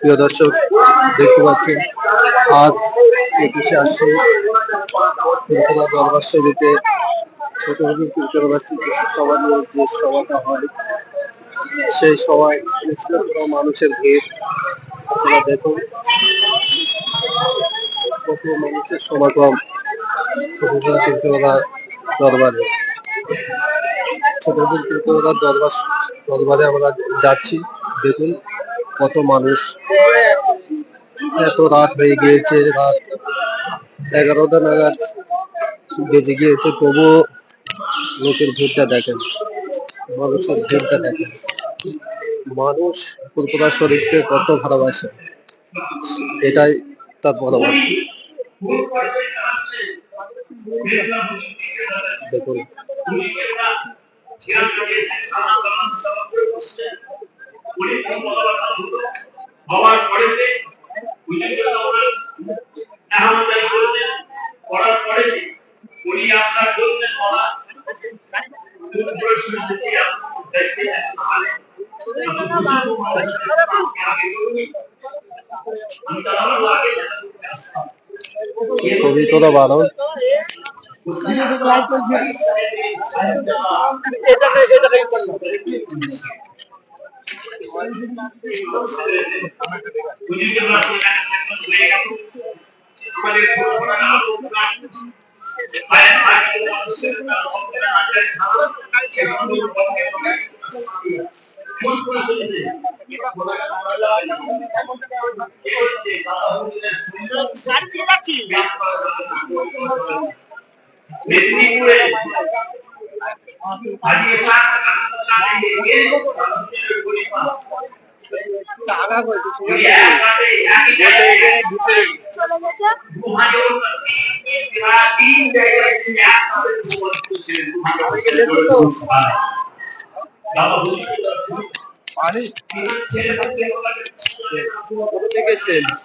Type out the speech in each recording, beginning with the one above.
প্রিয় দর্শক, দেখতে পাচ্ছেন আজ 21শে ত্রিপুরা দরবার শরীফে ছোট ত্রিপুরা সভা নিয়ে যে সভাটা হয়, সেই সভায় মানুষের ভিড় আপনারা দেখুন। কত মানুষের সমাগম ছোট ত্রিপুরা দরবারে। ছোট ত্রিপুরা দরবারে আমরা যাচ্ছি, দেখুন কত মানুষ। এত রাত হয়ে গিয়েছে, রাত 11টা নাগাদ বেজে গিয়েছে, তবুও লোকের ভিড়টা দেখেন, মানুষের ভিড়টা দেখেন। মানুষ ত্রিপুরা শরীফকে কত ভালোবাসে, এটাই তার ভালোবাসা। দেখুন ছবি তোলা ভালো।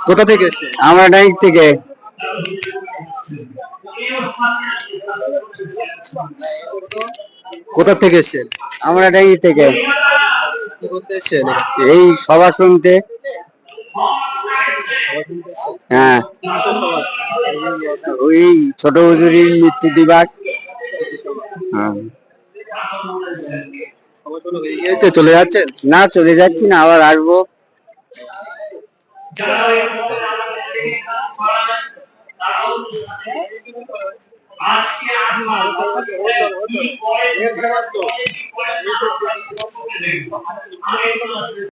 কোথা থেকে এসেছেন? আমরা ডাইক থেকে। কোথা থেকে এসেছেন? আমরা ডাইক থেকে। কি করতে এসেছেন? এই সভা শুনতে। হ্যাঁ, ওই ছোট হুজুরির মৃত্যু দিবস। চলে যাচ্ছেন? না, চলে যাচ্ছি না, আবার আসবো।